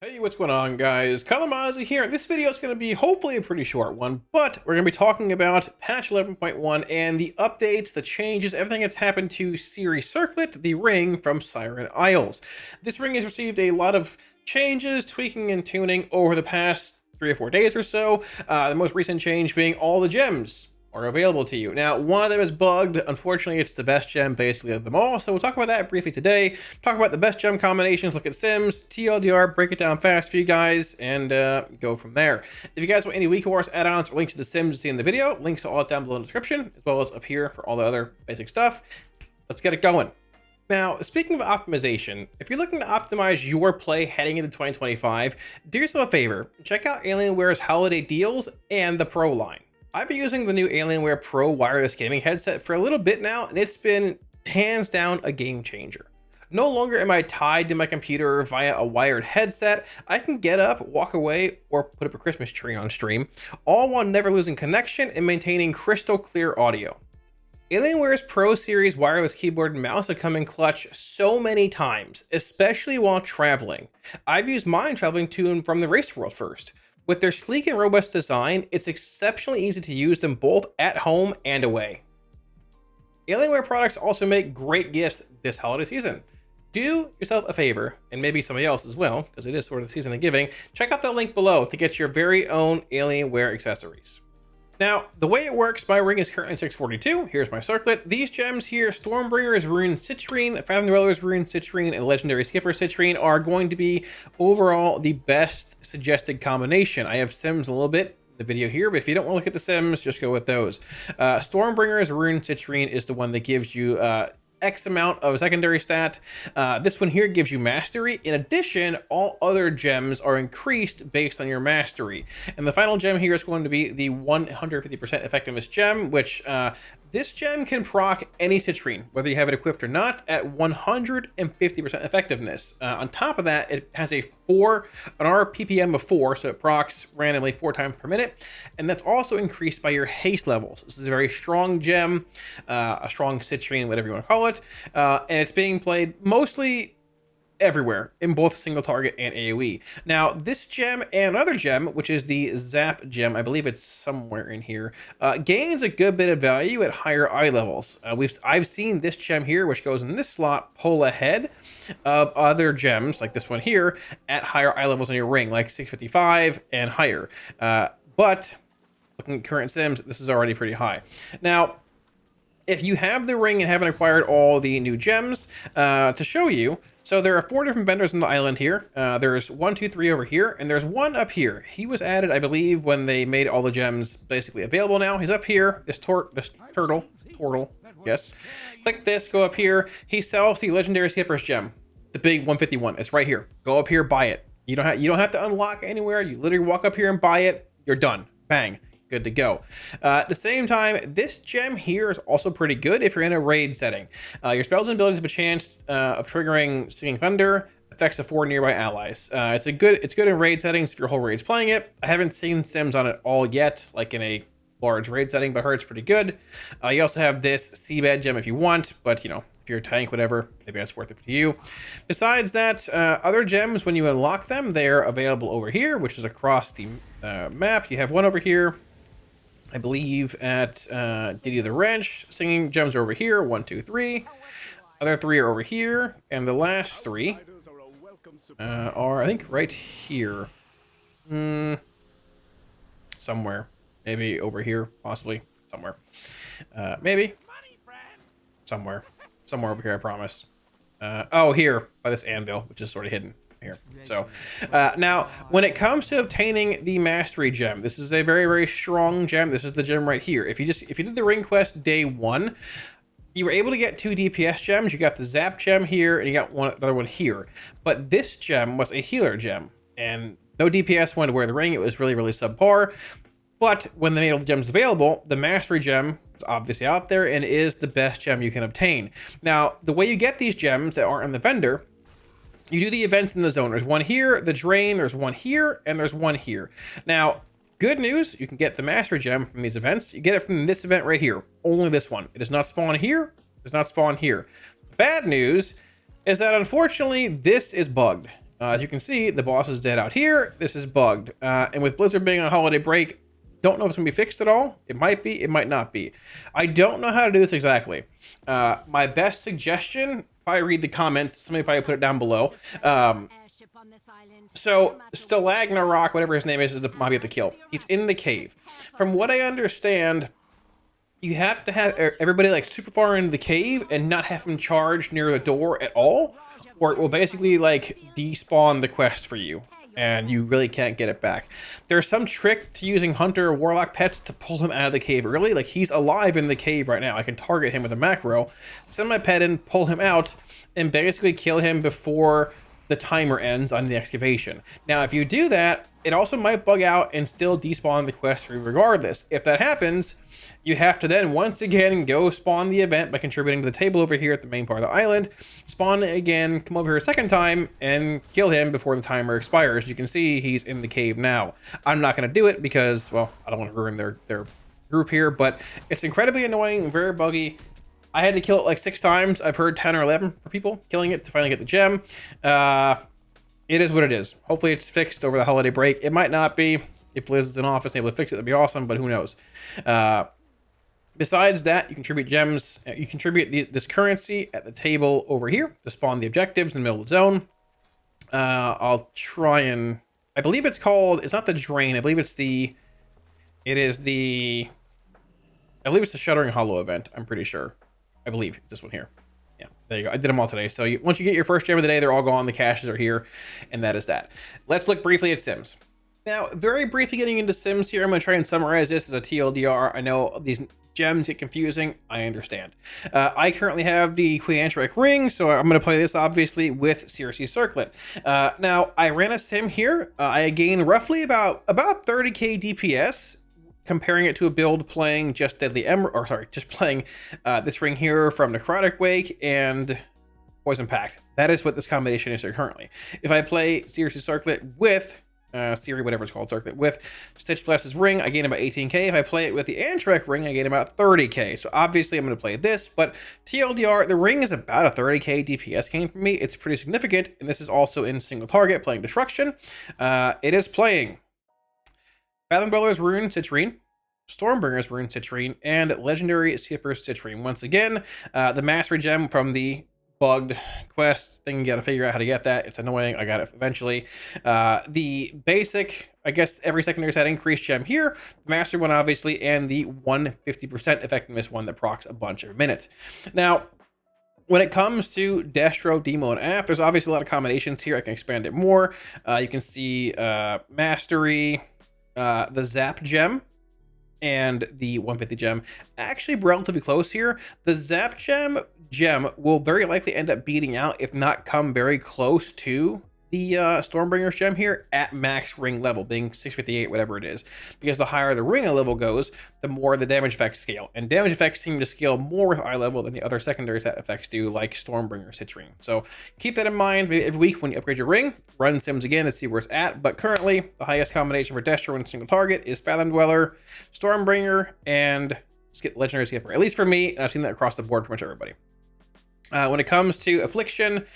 Hey, what's going on, guys? Kalamazi here. This video is going to be hopefully a pretty short one, but we're going to be talking about patch 11.1 and the updates, the changes, everything that's happened to Cyrce Circlet, the ring from Siren Isles. This ring has received a lot of changes, tweaking, and tuning over the past 3 or 4 days or so. The most recent change being all the gems are available to you. Now, one of them is bugged. Unfortunately, it's the best gem basically of them all. So we'll talk about that briefly today. Talk about the best gem combinations, look at Sims, TLDR, break it down fast for you guys, and go from there. If you guys want any Week Wars add-ons or links to the Sims you see in the video, links to all down below in the description, as well as up here for all the other basic stuff. Let's get it going. Now, speaking of optimization, if you're looking to optimize your play heading into 2025, do yourself a favor, check out Alienware's holiday deals and the Pro line. I've been using the new Alienware Pro wireless gaming headset for a little bit now, and it's been hands down a game changer. No longer am I tied to my computer via a wired headset. I can get up, walk away, or put up a Christmas tree on stream, all while never losing connection and maintaining crystal clear audio. Alienware's Pro Series wireless keyboard and mouse have come in clutch so many times, especially while traveling. I've used mine traveling to and from the race world first. With their sleek and robust design, it's exceptionally easy to use them both at home and away. Alienware products also make great gifts this holiday season. Do yourself a favor, and maybe somebody else as well, because it is sort of the season of giving, check out the link below to get your very own Alienware accessories. Now, the way it works, my ring is currently 642. Here's my circlet. These gems here, Stormbringer's Rune Citrine, Fathom Dweller's Rune Citrine, and Legendary Skipper Citrine are going to be overall the best suggested combination. I have Sims a little bit in the video here, but if you don't want to look at the Sims, just go with those. Stormbringer's Rune Citrine is the one that gives you X amount of secondary stat. This one here gives you mastery. In addition, all other gems are increased based on your mastery. And the final gem here is going to be the 150% effectiveness gem, which this gem can proc any citrine, whether you have it equipped or not, at 150% effectiveness. On top of that, it has an RPPM of 4, so it procs randomly 4 times per minute, and that's also increased by your haste levels. This is a very strong gem, a strong citrine, whatever you want to call it, and it's being played mostly everywhere in both single target and AoE. Now, this gem and another gem, which is the Zap gem, I believe it's somewhere in here, gains a good bit of value at higher eye levels. I've seen this gem here, which goes in this slot, pull ahead of other gems like this one here at higher eye levels on your ring, like 655 and higher. But looking at current Sims, this is already pretty high. Now, if you have the ring and haven't acquired all the new gems, to show you, so there are 4 different vendors on the island here. There's 1, 2, 3 over here, and there's one up here. He was added, I believe, when they made all the gems basically available now. He's up here, this turtle, yes. Click this, go up here. He sells the Legendary Skipper's gem, the big 151. It's right here. Go up here, buy it. You don't have to unlock anywhere. You literally walk up here and buy it. You're done. Bang. Good to go. At the same time, this gem here is also pretty good if you're in a raid setting. Your spells and abilities have a chance of triggering Singing Thunder, effects of 4 nearby allies. It's good in raid settings if your whole raid's playing it. I haven't seen Sims on it all yet, like in a large raid setting, but I heard it's pretty good. You also have this Seabed gem if you want, but you know, if you're a tank, whatever, maybe that's worth it for you. Besides that, other gems, when you unlock them, they're available over here, which is across the map. You have one over here, I believe, at Diddy the Wrench. Singing gems are over here, 1, 2, 3. Other 3 are over here, and the last 3 are, I think, right here. Somewhere. Maybe over here, possibly. Somewhere. Maybe. Somewhere over here, I promise. Oh, here, by this anvil, which is sort of hidden here. So now, when it comes to obtaining the mastery gem, this is a very, very strong gem. This is the gem right here. If you did the ring quest day 1, you were able to get 2 DPS gems. You got the Zap gem here, and you got another one here. But this gem was a healer gem, and no DPS wanted to wear the ring. It was really, really subpar. But when they made all the gems available, the mastery gem is obviously out there and is the best gem you can obtain. Now, the way you get these gems that aren't in the vendor, you do the events in the zone. There's one here, the drain, there's one here, and there's one here. Now, good news, you can get the mastery gem from these events. You get it from this event right here, only this one. It does not spawn here, it does not spawn here. Bad news is that unfortunately, this is bugged. As you can see, the boss is dead out here. This is bugged. And with Blizzard being on holiday break, don't know if it's going to be fixed at all. It might be, it might not be. I don't know how to do this exactly. My best suggestion, probably read the comments. Somebody probably put it down below. So, Stalagnarok, whatever his name is the mob you have to kill. He's in the cave. From what I understand, you have to have everybody like super far into the cave and not have him charge near the door at all, or it will basically like despawn the quest for you, and you really can't get it back. There's some trick to using Hunter or Warlock pets to pull him out of the cave early. Like, he's alive in the cave right now. I can target him with a macro, send my pet in, pull him out, and basically kill him before the timer ends on the excavation. Now, if you do that, it also might bug out and still despawn the quest for you regardless. If that happens, you have to then once again go spawn the event by contributing to the table over here at the main part of the island, spawn it again, come over here a second time, and kill him before the timer expires. You can see he's in the cave now. I'm not going to do it because, well, I don't want to ruin their group here, but it's incredibly annoying and very buggy. I had to kill it like 6 times. I've heard 10 or 11 for people killing it to finally get the gem. It is what it is. Hopefully it's fixed over the holiday break. It might not be. If Blizz is in office and able to fix it, that'd be awesome, but who knows. Besides that, you contribute gems. You contribute this currency at the table over here to spawn the objectives in the middle of the zone. I'll try and... I believe it's called... It's not the drain. I believe it's the... It is the... I believe it's the Shuddering Hollow event. I'm pretty sure. I believe this one here. Yeah, there you go. I did them all today. So once you get your first gem of the day, they're all gone. The caches are here, and that is that. Let's look briefly at Sims. Now, very briefly getting into Sims here, I'm going to try and summarize this as a TLDR. I know these gems get confusing. I understand. I currently have the Queen Antrek ring, so I'm going to play this, obviously, with Cyrce Circlet. Now, I ran a sim here. I gained roughly about 30k DPS, comparing it to a build playing just Deadly Emerald, or sorry, just playing this ring here from Necrotic Wake and Poison Pact. That is what this combination is here currently. If I play Cyrce Circlet with Siri, whatever it's called, Circlet, with Stitch Flesh's ring, I gain about 18k. If I play it with the Antrek ring, I gain about 30k. So obviously I'm going to play this, but TLDR, the ring is about a 30k DPS gain for me. It's pretty significant, and this is also in single target, playing Destruction. It is playing Fathom Dweller's Rune Citrine, Stormbringer's Rune Citrine, and Legendary Skipper's Citrine. Once again, the Mastery Gem from the bugged quest thing, you got to figure out how to get that. It's annoying. I got it eventually. The basic, I guess every secondary set increased gem here, the Mastery one obviously, and the 150% effectiveness one that procs a bunch every minute. Now, when it comes to Destro, Demo, and Aff, there's obviously a lot of combinations here. I can expand it more. You can see Mastery, the Zap gem, and the 150 gem actually relatively close here. The Zap gem will very likely end up beating out, if not come very close to, the Stormbringer's gem here at max ring level, being 658, whatever it is. Because the higher the ring level goes, the more the damage effects scale. And damage effects seem to scale more with eye level than the other secondary set effects do, like Stormbringer, Citrine. So keep that in mind. Maybe every week when you upgrade your ring, run Sims again to see where it's at. But currently, the highest combination for Destro in single target is Fathom Dweller, Stormbringer, and Legendary Skipper. At least for me, I've seen that across the board for pretty much everybody. When it comes to Affliction,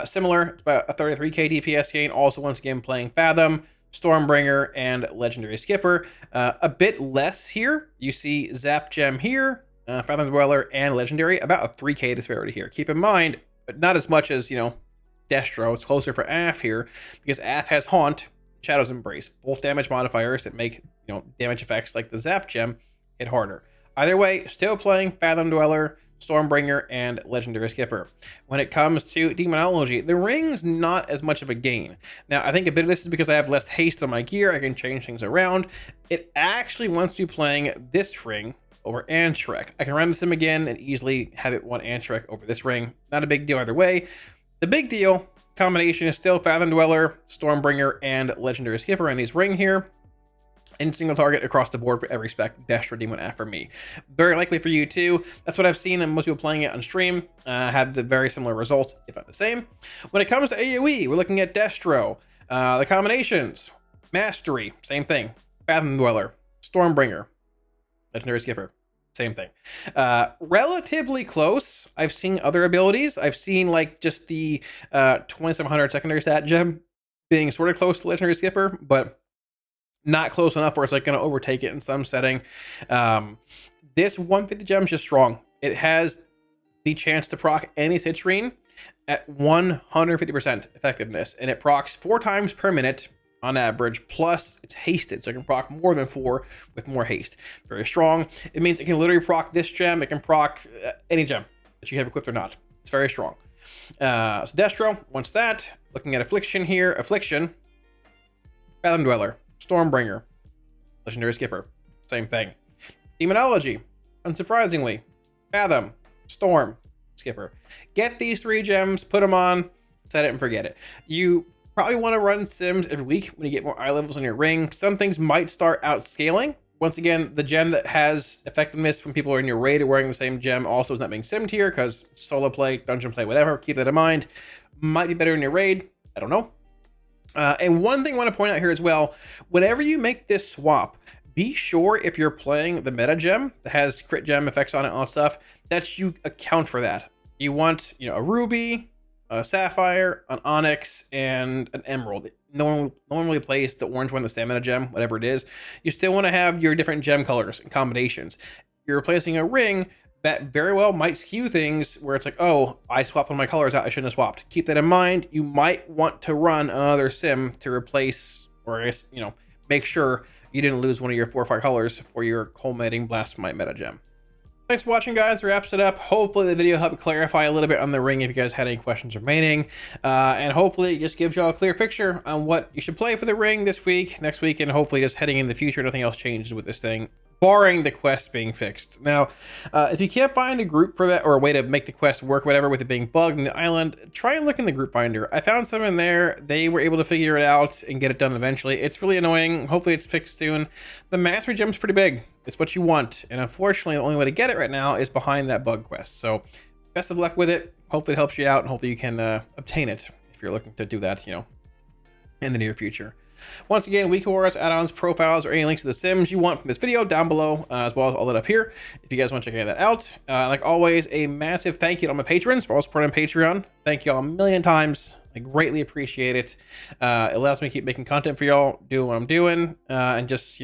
similar, it's about a 33k DPS gain. Also, once again, playing Fathom, Stormbringer, and Legendary Skipper. A bit less here. You see Zap Gem here, Fathom Dweller, and Legendary. About a 3k disparity here. Keep in mind, but not as much as, Destro. It's closer for Aff here, because Aff has Haunt, Shadow's Embrace. Both damage modifiers that make, damage effects like the Zap Gem hit harder. Either way, still playing Fathom Dweller, Stormbringer, and Legendary Skipper. When it comes to Demonology, the ring's not as much of a gain. Now, I think a bit of this is because I have less haste on my gear. I can change things around. It actually wants to be playing this ring over Antrek. I can run the sim again and easily have it one Antrek over this ring. Not a big deal either way. The big deal combination is still Fathom Dweller, Stormbringer, and Legendary Skipper in his ring here. In single target across the board for every spec, Destro, Demon, Aff for me. Very likely for you too. That's what I've seen, and most people playing it on stream had the very similar results, if not the same. When it comes to AoE, we're looking at Destro. The combinations, Mastery, same thing. Fathom Dweller, Stormbringer, Legendary Skipper. Same thing. Relatively close. I've seen other abilities. I've seen like just the 2700 secondary stat gem being sort of close to legendary skipper, but not close enough where it's like going to overtake it in some setting. This 150 gem is just strong. It has the chance to proc any citrine at 150% effectiveness, and it procs 4 times per minute on average, plus it's hasted, so it can proc more than 4 with more haste. Very strong. It means it can literally proc this gem. It can proc any gem that you have equipped or not. It's very strong. So Destro wants that. Looking at Affliction here. Affliction, Fathom Dweller, Stormbringer, Legendary Skipper, same thing. Demonology, unsurprisingly, Fathom, Storm, Skipper. Get these 3 gems, put them on, set it and forget it. You probably want to run Sims every week when you get more eye levels on your ring. Some things might start out scaling. Once again, the gem that has effectiveness when people are in your raid or wearing the same gem also is not being simmed here because solo play, dungeon play, whatever. Keep that in mind. Might be better in your raid. I don't know. And one thing I want to point out here as well, whenever you make this swap, be sure if you're playing the meta gem that has crit gem effects on it and all that stuff, that you account for that. You want, a ruby, a sapphire, an onyx, and an emerald. No one really plays the orange one, the stamina gem, whatever it is. You still want to have your different gem colors and combinations. You're replacing a ring that very well might skew things where it's like, oh, I swapped one of my colors out, I shouldn't have swapped. Keep that in mind. You might want to run another sim to replace, or I guess, make sure you didn't lose one of your 4 or 5 colors for your culminating Blasphemite meta gem. Thanks for watching, guys. Wraps it up. Hopefully the video helped clarify a little bit on the ring if you guys had any questions remaining. And hopefully it just gives y'all a clear picture on what you should play for the ring this week, next week, and hopefully just heading in the future, nothing else changes with this thing, barring the quest being fixed. Now, if you can't find a group for that or a way to make the quest work, whatever, with it being bugged in the island, try and look in the group finder. I found some in there. They were able to figure it out and get it done eventually. It's really annoying. Hopefully it's fixed soon. The mastery gem's pretty big. It's what you want. And unfortunately, the only way to get it right now is behind that bug quest. So best of luck with it. Hopefully it helps you out, and hopefully you can obtain it if you're looking to do that, in the near future. Once again, week awards, add-ons, profiles, or any links to the Sims you want from this video down below, as well as all that up here if you guys want to check any of that out. Like always, a massive thank you to all my patrons for all support on Patreon. Thank y'all a million times. I greatly appreciate it. It allows me to keep making content for y'all, doing what I'm doing, and just,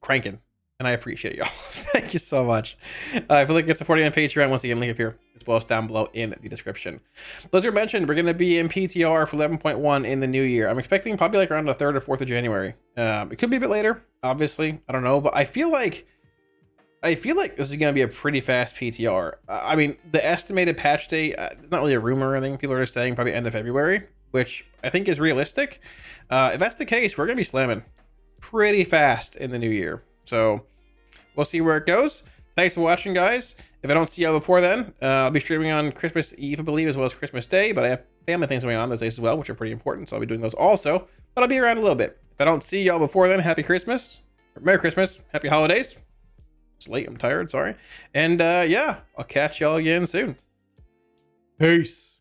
cranking. And I appreciate y'all. Thank you so much. If you'd like to get supporting on Patreon, once again, link up here as well as down below in the description. Blizzard mentioned we're going to be in PTR for 11.1 in the new year. I'm expecting probably like around the 3rd or 4th of January. It could be a bit later, obviously. I don't know, but I feel like this is going to be a pretty fast PTR. I mean, the estimated patch date, it's not really a rumor or anything. People are just saying probably end of February, which I think is realistic. If that's the case, we're going to be slamming pretty fast in the new year. So we'll see where it goes. Thanks for watching, guys. If I don't see you before then, I'll be streaming on Christmas Eve, I believe, as well as Christmas Day, but I have family things going on those days as well, which are pretty important, so I'll be doing those also, but I'll be around a little bit. If I don't see y'all before then, Happy Christmas, or Merry Christmas, Happy Holidays. It's late, I'm tired, sorry. And yeah, I'll catch y'all again soon. Peace.